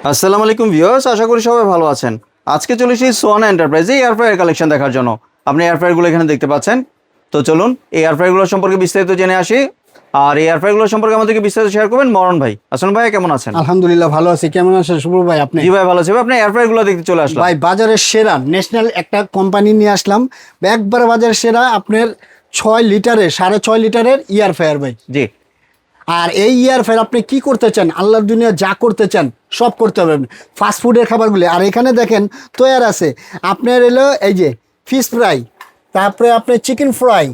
আসসালামু আলাইকুম ভিউয়ার্স, আশা করি সবাই ভালো আছেন। আজকে চলে এসেছি সোয়ান এন্টারপ্রাইজে এয়ার ফ্রায়ার কালেকশন দেখার জন্য। আপনি এয়ার ফ্রায়ারগুলো এখানে দেখতে পাচ্ছেন। তো চলুন এই এয়ার ফ্রায়ারগুলো সম্পর্কে বিস্তারিত জেনে আসি। আর এই এয়ার ফ্রায়ারগুলো সম্পর্কে আমাদেরকে বিস্তারিত শেয়ার করবেন মরণ ভাই। আসসালামু ভাই, কেমন আছেন? আলহামদুলিল্লাহ ভালো আছি। কেমন আছেন শুভ ভাই আপনি? জি ভাই ভালো আছি। আপনি এয়ার ফ্রায়ারগুলো দেখতে চলে আসলাম ভাই বাজারের সেরা ন্যাশনাল একটা কোম্পানি নিয়ে আসলাম, একবার বাজারের সেরা। আপনার 6 লিটারের 6.5 লিটারের ইয়ার ফায়ার ভাই। জি। আর এই ইয়ার ফায়ার আপনি কি করতে চান, আল্লাহর দুনিয়া যা করতে চান সব করতে পারবেন। ফাস্টফুডের খাবারগুলি আর এখানে দেখেন তৈয়ার আছে। আপনার এলো এই যে ফিশ ফ্রাই, তারপরে আপনি চিকেন ফ্রাই,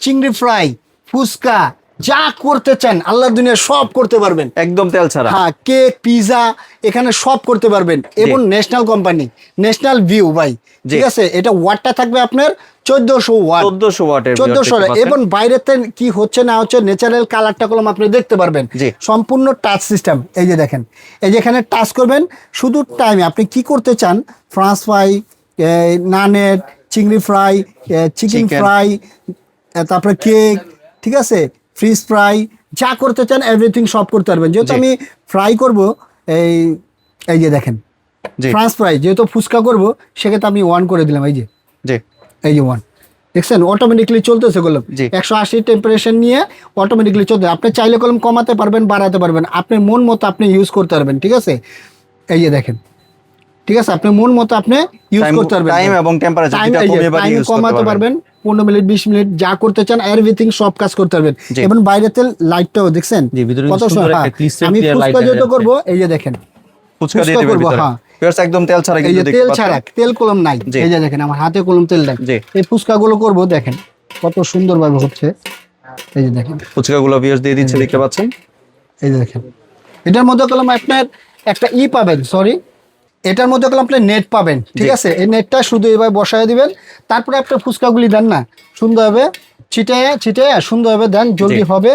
চিংড়ি ফ্রাই, ফুচকা, যা করতে চান আল্লাহর দুনিয়া সব করতে পারবেন একদম তেল ছাড়া। হ্যাঁ, কেক, পিজা এখানে সব করতে পারবেন। এবং ন্যাশনাল কোম্পানি, ন্যাশনাল ভিউ ভাই, ঠিক আছে। এটা ওয়াটটা থাকবে আপনার 1400 ওয়াট, 1400 ওয়াটের 1400। এবং বাইরেতে কি হচ্ছে না হচ্ছে ন্যাচারাল কালারটা কলম আপনি দেখতে পারবেন। সম্পূর্ণ টাচ সিস্টেম। এই যে দেখেন, এই যে এখানে টাচ করবেন, শুধু টাইমে আপনি কি করতে চান, ফ্রান্স ফ্রাই, নানের, চিংড়ি ফ্রাই, চিকেন ফ্রাই, তারপরে কেক, ঠিক আছে, ফিশ ফ্রাই, যা করতে চান এভরিথিং সব করতে পারবেন। যেহেতু আমি ফ্রাই করব, এই এই যে দেখেন ফ্রান্স ফ্রাই, যেহেতু ফুচকা করব সেক্ষেত্রে আমি 1 করে দিলাম। এই যে এই যে 1 দেখছেন, অটোমেটিকলি চলতেছে কলম। 180 টেম্পারেচার নিয়ে অটোমেটিকলি চলতে। আপনি চাইলে কলম কমাতে পারবেন, বাড়াতে পারবেন, আপনার মন মতো আপনি ইউজ করতে পারবেন, ঠিক আছে। এই যে দেখেন, ঠিক আছে, আপনি মন মতো আপনি ইউজ করতে পারবেন। টাইম এবং টেম্পারেচার দুটো কমিয়ে বাড়িয়ে ইউজ করতে কমাতে পারবেন। 15 মিনিট 20 মিনিট যা করতে চান এভরিথিং সব কাজ করতে পারবেন। এবং বাইরেতে লাইটটাও দেখছেন কত সুন্দর। আমি ফুচকা যেটা করব, এই যে দেখেন ফুচকা দিয়ে দিবেন ভিতরে। হ্যাঁ, একদম তেল ছাড়া, এই যে তেল ছাড়া, তেল কলম নাই। এই যে দেখেন আমার হাতে কলম তেল নাই। এই ফুচকাগুলো করব, দেখেন কত সুন্দরভাবে হচ্ছে। এই যে দেখেন ফুচকাগুলো ভিউয়ার্স দিয়ে দিচ্ছে, দেখতে পাচ্ছেন। এই যে দেখেন, এটার মধ্যে কলম আপনার একটা পাবেন, সরি, এটার মধ্যে কলম আপনি নেট পাবেন, ঠিক আছে। এই নেটটা শুধু এভাবে বসায় দিবেন, তারপরে আপনার ফুচকাগুলি দেন না সুন্দরভাবে ছিটায় সুন্দরভাবে দেন, জলদি হবে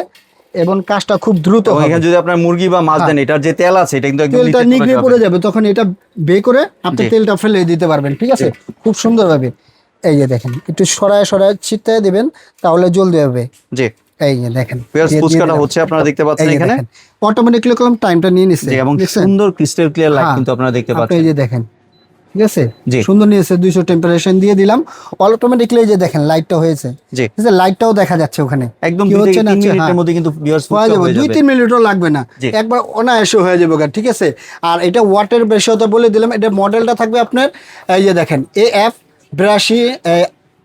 এবং কাজটা খুব দ্রুত হবে। এখানে যদি আপনার মুরগি বা মাছ দেন, এটার যে তেল আছে এটা কিন্তু একদম তেলটা নিগড়ে পড়ে যাবে, তখন এটা বে করে আপনি তেলটা ফেলে দিতে পারবেন, ঠিক আছে, খুব সুন্দরভাবে। এই যে দেখেন, একটু সরায় ছিটায় দিবেন, তাহলে জলদি হবে। জি, এই যে দেখেন ফুচকাটা হচ্ছে, আপনারা দেখতে পাচ্ছেন এখানে অটোমেটিকলি কলম টাইমটা নিয়ে নিছে এবং সুন্দর ক্রিস্টাল ক্লিয়ার লাইট কিন্তু আপনারা দেখতে পাচ্ছেন। এই যে দেখেন, ঠিক আছে, সুন্দর নিয়েছে। 200 টেম্পারেচার দিয়ে দিলাম, অটোমেটিকলি এই যে দেখেন লাইটটা হয়েছে। ঠিক আছে, লাইটটাও দেখা যাচ্ছে ওখানে। একদম কি হচ্ছে না, 3 মিনিটের মধ্যে কিন্তু ভিউয়ার্স হয়ে যাবে, 2-3 মিনিটও লাগবে না, একবার অনায়াসে হয়ে যাবে, ঠিক আছে। আর এটা ওয়াটের বেশিটা বলে দিলাম। এটা মডেলটা থাকবে আপনার, এই যে দেখেন AF 82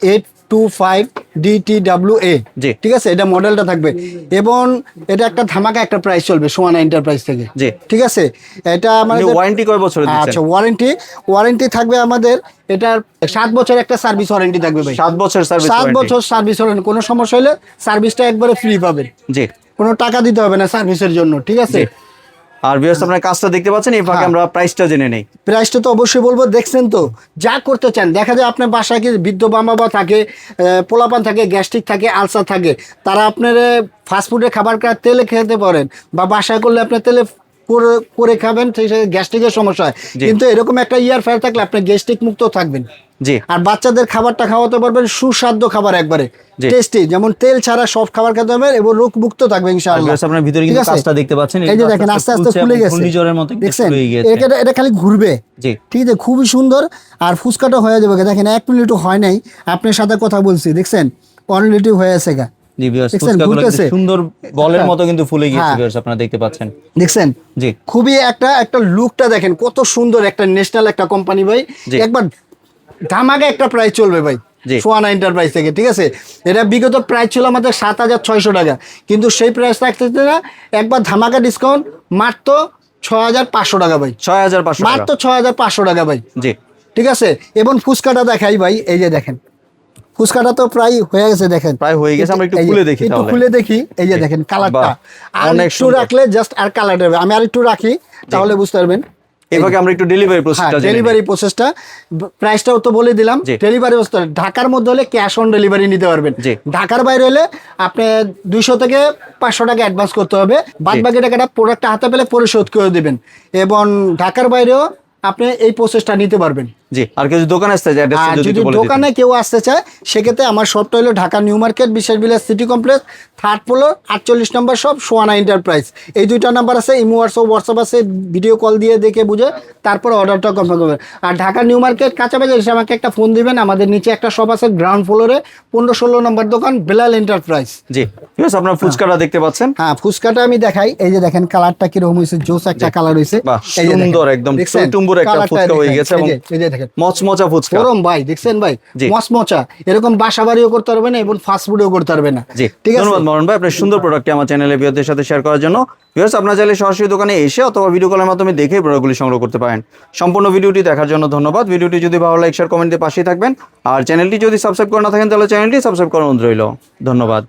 825 DTWA, ঠিক আছে, এটা মডেলটা থাকবে। এবং এটা একটা ধামাকা একটা প্রাইস চলবে সোয়ানা এন্টারপ্রাইজ থেকে, ঠিক আছে। এটা আমাদের ওয়ারেন্টি কয় বছরের দিচ্ছেন? আচ্ছা, ওয়ারেন্টি থাকবে আমাদের, এটার 7 বছর একটা সার্ভিস ওয়ারেন্টি থাকবে ভাই। 7 বছর সার্ভিস ওয়ারেন্টি। 7 বছর সার্ভিস ওয়ারেন্টি, কোনো সমস্যা হলে সার্ভিসটা একবারে ফ্রি পাবেন। কোনো টাকা দিতে হবে না সার্ভিসের জন্য, ঠিক আছে। আর ভিউয়ার্স আপনারা কাজটা দেখতে পাচ্ছেন, এই ফাঁকে আমরা প্রাইসটা জেনে নেই। প্রাইসটা তো অবশ্যই বলবো, দেখছেন তো, যা করতে চান। দেখা যায় আপনার বাসায় কি বৃদ্ধ বাবা থাকে, পোলাপান থাকে, গ্যাস্ট্রিক থাকে, আলসার থাকে, তারা আপনার ফাস্টফুডের খাবার তেলে খেতে পারেন, বা বাসায় করলে আপনার তেলে করে খাবেন, সেই গ্যাস্ট্রিকের সমস্যা হয়। কিন্তু এরকম একটা ইয়ার ফায়ার থাকলে আপনি গ্যাস্ট্রিক মুক্ত থাকবেন। আর বাচ্চাদের খাবারটা খাওয়াতে পারবেন সুস্বাদু খাবার, একবারে টেস্টি, যেমন তেল ছাড়া সব খাবার খেতে হবে এবং রোগ মুক্ত থাকবে ইনশাআল্লাহ। আপনারা ভিতরে কিন্তু কাজটা দেখতে পাচ্ছেন, এই যে দেখেন আস্তে আস্তে খুলে গেছে, ঘূর্ণিঝড়ের মতো দেখছেন, খুলে গেছে। এটা খালি ঘুরবে, ঠিক আছে, খুবই সুন্দর। আর ফুচকাটা হয়ে যাবে, দেখেন 1 মিনিটও হয় নাই, আপনার সাথে কথা বলছি, দেখছেন অলরেডি হয়ে আছে গা। সুন্দর বলের মতো কিন্তু ফুলে গিয়েছে ভিউয়ার্স, আপনারা দেখতে পাচ্ছেন, দেখছেন। খুবই একটা লুকটা দেখেন কত সুন্দর, একটা ন্যাশনাল একটা কোম্পানি ভাই, একবার ধামাকা একটা প্রাইস চলবে ভাই সোয়ানা এন্টারপ্রাইজ থেকে, ঠিক আছে। এটা বিগত প্রাইস ছিল আমাদের 7600 টাকা, কিন্তু সেই প্রাইস রাখতেছে না, একবার ধামাকা ডিসকাউন্ট মাত্র 6500 টাকা ভাই। 6500, মাত্র 6500 টাকা ভাই, ঠিক আছে। এবং ফুচকাটা দেখাই ভাই, এই যে দেখেন ফুচকাটা তো প্রায় হয়ে গেছে, দেখেন প্রায় হয়ে গেছে। আমরা একটু খুলে দেখি, এই যে দেখেন কালারটা, আর একটু রাখলে জাস্ট আর কালার হবে। আমি আর একটু রাখি, তাহলে বুঝতে পারবেন। এভাবে আমরা একটু ডেলিভারি প্রসেসটা, প্রাইসটাও তো বলে দিলাম। ডেলিভারি ঢাকার মধ্যে হলে ক্যাশ অন ডেলিভারি নিতে পারবেন। ঢাকার বাইরে হলে আপনি 200 থেকে 500 টাকা অ্যাডভান্স করতে হবে, বাদ বাকি টাকাটা প্রোডাক্টটা হাতে পেলে পরিশোধ করে দিবেন। এবং ঢাকার বাইরেও আপনি এই প্রসেসটা নিতে পারবেন। জি, আর কেউ যদি দোকানে আসতে চায় আর অ্যাড্রেসটা যদি যদি একটু বলে দিতেন। দোকানে কেউ আসতে চায় সেক্ষেত্রে আমার শপটা হলো ঢাকা নিউ মার্কেট বিশেষ বিলাস সিটি কমপ্লেক্স, 3rd ফ্লোর, 48 নম্বর শপ, সোয়ানা এন্টারপ্রাইজ। এই দুইটা নাম্বার আছে, ইমো হোয়াটসঅ্যাপ আছে, ভিডিও কল দিয়ে দেখে বুঝে তারপর অর্ডারটা কনফার্ম করবেন। আর ঢাকা নিউ মার্কেট কাঁচাবাজার এসে আমাকে একটা ফোন দিবেন, আমাদের নিচে একটা শপ আছে গ্রাউন্ড ফ্লোরে, 15-16 নম্বর দোকান, বেলাল এন্টারপ্রাইজ। জি, ঠিক আছে, আপনার ফুচকাটা দেখতে পাচ্ছেন। হ্যাঁ, ফুচকাটা আমি দেখাই। এই যে দেখেন কালারটা কিরকম হয়েছে, জোস একটা কালার হয়েছে। বাহ, এই যে দেখেন, সুন্দর একদম দেখছেন? টুম্বুর একটা কালারটা ফুচকা হয়ে দেখেন, গেছে এবং এই যে দেখেন মচমচা ফুচকা। গরম ভাই, দেখছেন ভাই, জি। মচমচা। এরকম বাসা বাড়িও করতে পারবে না এবং ফাস্ট ফুডও করতে পারবে না। জি, ঠিক আছে। ধন্যবাদ মরণ ভাই আপনার সুন্দর প্রোডাক্টটি আমার চ্যানেলে ভিউয়ারদের সাথে শেয়ার করার জন্য। ভিউয়ার্স, আপনারা চাইলে সরাসরি দোকানে এসে অথবা ভিডিও কলের মাধ্যমে দেখে প্রোডাক্টগুলি সংগ্রহ করতে পারেন। সম্পূর্ণ ভিডিওটি দেখার জন্য ধন্যবাদ। ভিডিওটি যদি ভালো লাগে শেয়ার কমেন্ট দিয়ে পাশেই থাকবেন। আর চ্যানেলটি যদি সাবস্ক্রাইব করে না থাকেন তাহলে চ্যানেলটি সাবস্ক্রাইব করার অনুরোধ রইল। ধন্যবাদ।